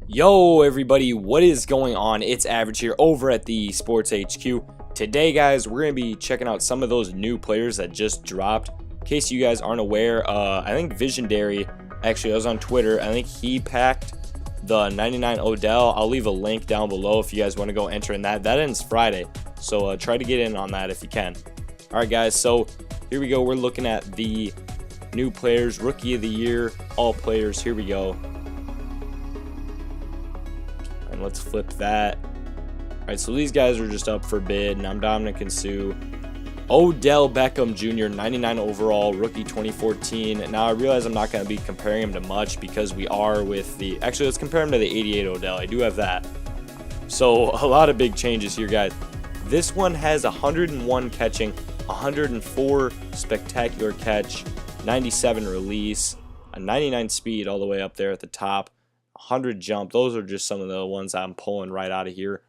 Yo everybody, what is going on? It's Average here over at the Sports HQ. Today guys, we're going to be checking out some of those new players that just dropped. In case you guys aren't aware, I think Visiondary, actually I was on Twitter, I think he packed the 99 Odell. I'll leave a link down below if you guys want to go enter in that. That ends Friday, so try to get in on that if you can. Alright guys, so here we go. We're looking at the new players, Rookie of the Year, all players. Here we go. And let's flip that. Alright, so these guys are just up for bid, and I'm Dominic Sue. Odell Beckham Jr, 99 overall, rookie 2014. Now I realize I'm not going to be comparing him to much because we are with the... Actually, let's compare him to the 88 Odell. I do have that. So a lot of big changes here, guys. This one has 101 catching, 104 spectacular catch, 97 release, a 99 speed all the way up there at the top. 100 jump. Those are just some of the ones I'm pulling right out of here.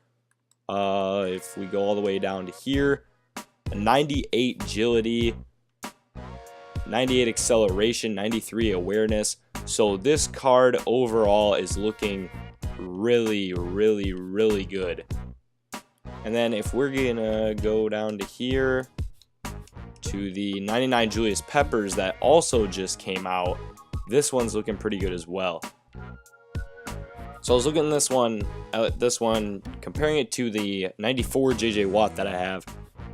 If we go all the way down to here, a 98 agility, 98 acceleration, 93 awareness. So this card overall is looking really good. And then if we're gonna go down to here to the 99 Julius Peppers that also just came out, this one's looking pretty good as well. So I was looking at this one, comparing it to the 94 JJ Watt that I have,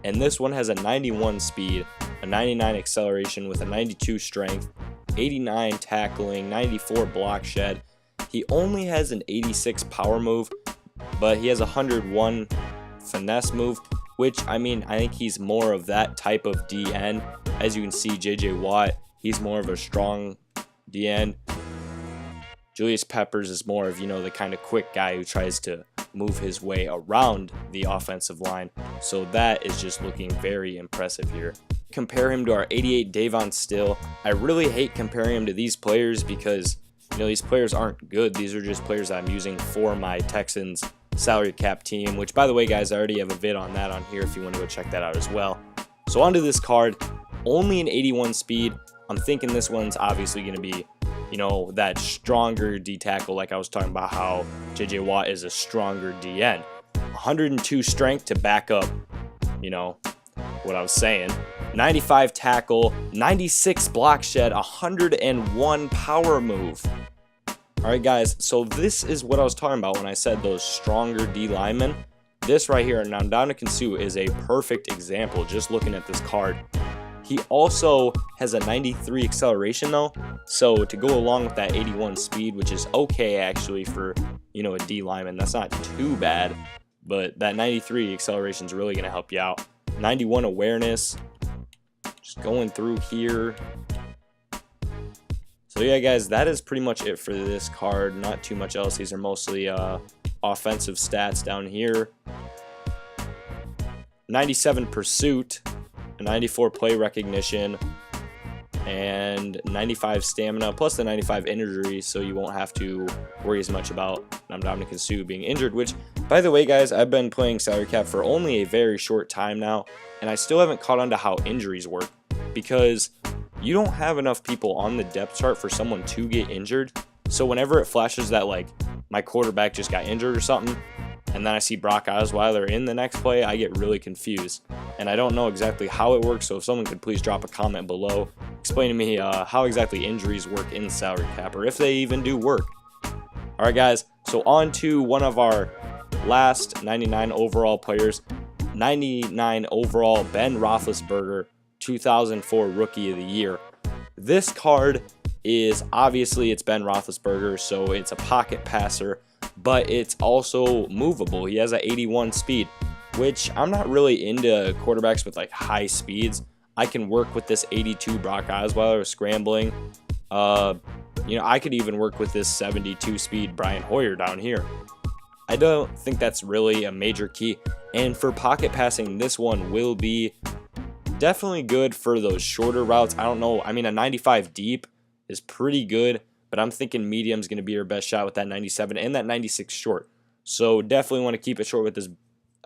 and this one has a 91 speed, a 99 acceleration with a 92 strength, 89 tackling, 94 block shed. He only has an 86 power move, but he has a 101 finesse move, which, I mean, I think he's more of that type of DN. As you can see, JJ Watt, he's more of a strong DN. Julius Peppers is more of, you know, the kind of quick guy who tries to move his way around the offensive line. So that is just looking very impressive here. Compare him to our 88 Davon Still. I really hate comparing him to these players because, you know, these players aren't good. These are just players that I'm using for my Texans salary cap team, which, by the way, guys, I already have a vid on that on here if you want to go check that out as well. So onto this card, only an 81 speed. I'm thinking this one's obviously going to be, you know, that stronger D tackle, like I was talking about how JJ Watt is a stronger DN. 102 strength to back up, you know, what I was saying. 95 tackle, 96 block shed, 101 power move. Alright guys, so this is what I was talking about when I said those stronger D linemen. This right here, now Dominic Sue, is a perfect example just looking at this card. He also has a 93 acceleration though, so to go along with that 81 speed, which is okay actually for, you know, a D lineman, that's not too bad, but that 93 acceleration is really going to help you out. 91 awareness, just going through here. So yeah guys, that is pretty much it for this card, not too much else. These are mostly offensive stats down here. 97 pursuit, a 94 play recognition, and 95 stamina, plus the 95 injury, so you won't have to worry as much about Dominic Sue being injured, which, by the way guys, I've been playing salary cap for only a very short time now, and I still haven't caught on to how injuries work, because you don't have enough people on the depth chart for someone to get injured. So whenever it flashes that, like, my quarterback just got injured or something, and then I see Brock Osweiler in the next play, I get really confused. And I don't know exactly how it works, so if someone could please drop a comment below, explain to me how exactly injuries work in salary cap, or if they even do work. Alright guys, so on to one of our last 99 overall players, 99 overall Ben Roethlisberger, 2004 Rookie of the Year. This card is, obviously it's Ben Roethlisberger, so it's a pocket passer, but it's also movable. He has an 81 speed, which I'm not really into quarterbacks with like high speeds. I can work with this 82 Brock Osweiler scrambling. You know, I could even work with this 72 speed Brian Hoyer down here. I don't think that's really a major key. And for pocket passing, this one will be definitely good for those shorter routes. I don't know. I mean, a 95 deep is pretty good, but I'm thinking medium is going to be your best shot with that 97 and that 96 short. So definitely want to keep it short with this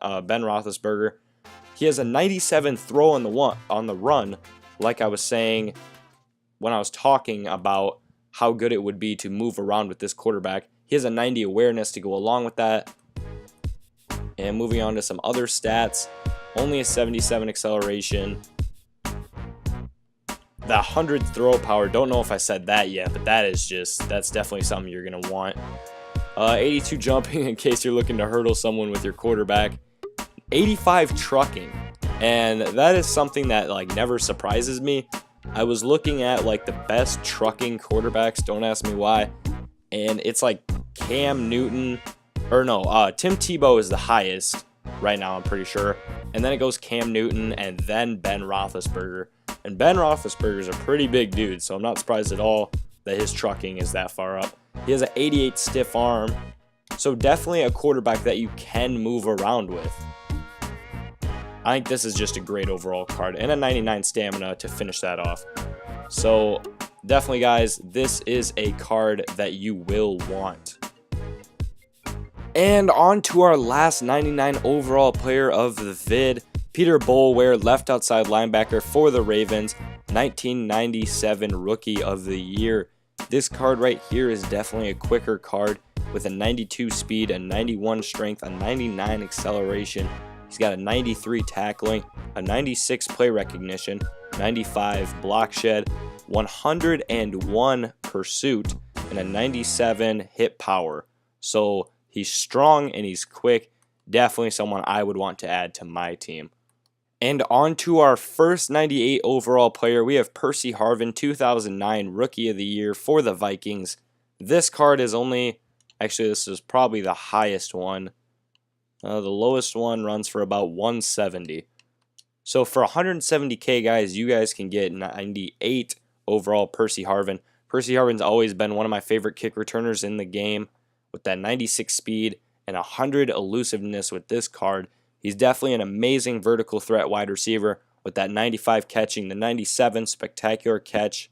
Ben Roethlisberger. He has a 97 throw on the run, like I was saying when I was talking about how good it would be to move around with this quarterback. He has a 90 awareness to go along with that. And moving on to some other stats, only a 77 acceleration. The 100 throw power, don't know if I said that yet, but that's definitely something you're going to want. 82 jumping in case you're looking to hurdle someone with your quarterback. 85 trucking, and that is something that like never surprises me. I was looking at like the best trucking quarterbacks, don't ask me why, and it's like Cam Newton, or no, Tim Tebow is the highest right now, I'm pretty sure, and then it goes Cam Newton and then Ben Roethlisberger. And Ben Roethlisberger is a pretty big dude, so I'm not surprised at all that his trucking is that far up. He has an 88 stiff arm, so definitely a quarterback that you can move around with. I think this is just a great overall card, and a 99 stamina to finish that off. So definitely, guys, this is a card that you will want. And on to our last 99 overall player of the vid, Peter Boulware, left outside linebacker for the Ravens, 1997 Rookie of the Year. This card right here is definitely a quicker card with a 92 speed, a 91 strength, a 99 acceleration. He's got a 93 tackling, a 96 play recognition, 95 block shed, 101 pursuit, and a 97 hit power. So he's strong and he's quick. Definitely someone I would want to add to my team. And on to our first 98 overall player, we have Percy Harvin, 2009 Rookie of the Year for the Vikings. This card is actually this is probably the highest one. The lowest one runs for about 170. So for 170k, guys, you guys can get 98 overall Percy Harvin. Percy Harvin's always been one of my favorite kick returners in the game with that 96 speed and 100 elusiveness with this card. He's definitely an amazing vertical threat wide receiver with that 95 catching, the 97 spectacular catch,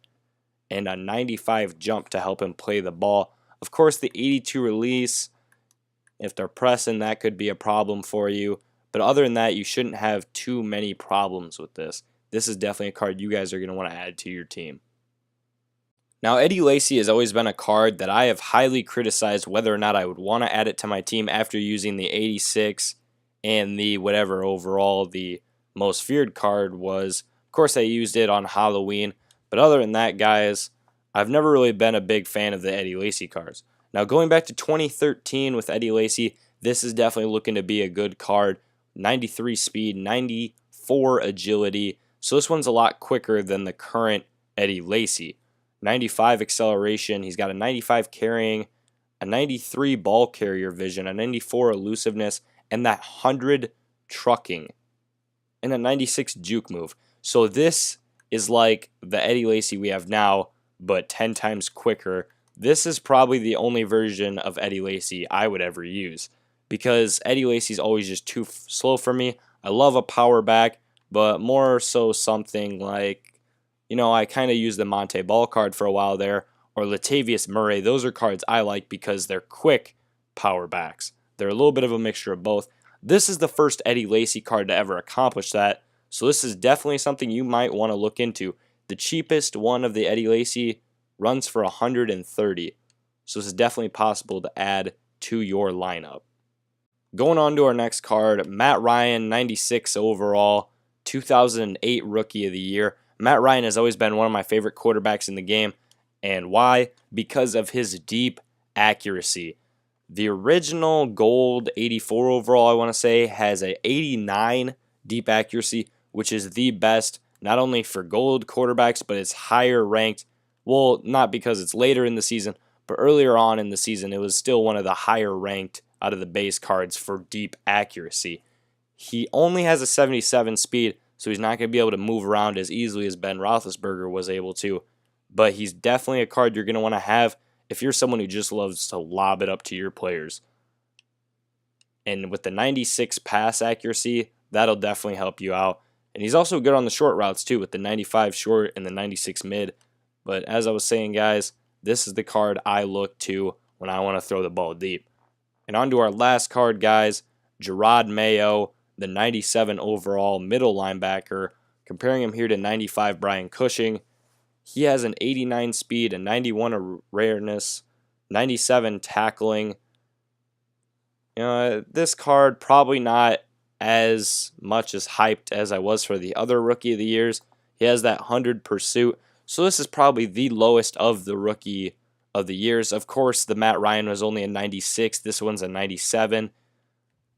and a 95 jump to help him play the ball. Of course, the 82 release, if they're pressing, that could be a problem for you. But other than that, you shouldn't have too many problems with this. This is definitely a card you guys are going to want to add to your team. Now, Eddie Lacy has always been a card that I have highly criticized whether or not I would want to add it to my team after using the 86 and the whatever overall the most feared card was. Of course, I used it on Halloween. But other than that, guys, I've never really been a big fan of the Eddie Lacy cards. Now, going back to 2013 with Eddie Lacy, this is definitely looking to be a good card. 93 speed, 94 agility. So this one's a lot quicker than the current Eddie Lacy. 95 acceleration. He's got a 95 carrying, a 93 ball carrier vision, a 94 elusiveness, and that 100 trucking, and a 96 juke move. So this is like the Eddie Lacy we have now, but 10 times quicker. This is probably the only version of Eddie Lacy I would ever use, because Eddie Lacy's always just too slow for me. I love a power back, but more so something like, I kind of used the Monte Ball card for a while there, or Latavius Murray. Those are cards I like because they're quick power backs. They're a little bit of a mixture of both. This is the first Eddie Lacy card to ever accomplish that, so this is definitely something you might want to look into. The cheapest one of the Eddie Lacy runs for 130, so this is definitely possible to add to your lineup. Going on to our next card, Matt Ryan, 96 overall, 2008 Rookie of the Year. Matt Ryan has always been one of my favorite quarterbacks in the game, and why? Because of his deep accuracy. The original gold 84 overall, I want to say, has an 89 deep accuracy, which is the best, not only for gold quarterbacks, but it's higher ranked. Well, not because it's later in the season, but earlier on in the season, it was still one of the higher ranked out of the base cards for deep accuracy. He only has a 77 speed, so he's not going to be able to move around as easily as Ben Roethlisberger was able to, but he's definitely a card you're going to want to have if you're someone who just loves to lob it up to your players. And with the 96 pass accuracy, that'll definitely help you out. And he's also good on the short routes too, with the 95 short and the 96 mid. But as I was saying, guys, this is the card I look to when I want to throw the ball deep. And on to our last card, guys, Gerard Mayo, the 97 overall middle linebacker. Comparing him here to 95 Brian Cushing. He has an 89 speed, a 91 rareness, 97 tackling. This card probably not as much as hyped as I was for the other Rookie of the Years. He has that 100 pursuit. So this is probably the lowest of the Rookie of the Years. Of course, the Matt Ryan was only a 96. This one's a 97.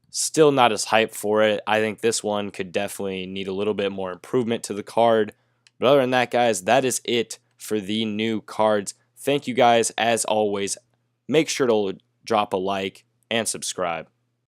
Still not as hyped for it. I think this one could definitely need a little bit more improvement to the card. But other than that, guys, that is it for the new cards. Thank you guys, as always. Make sure to drop a like and subscribe.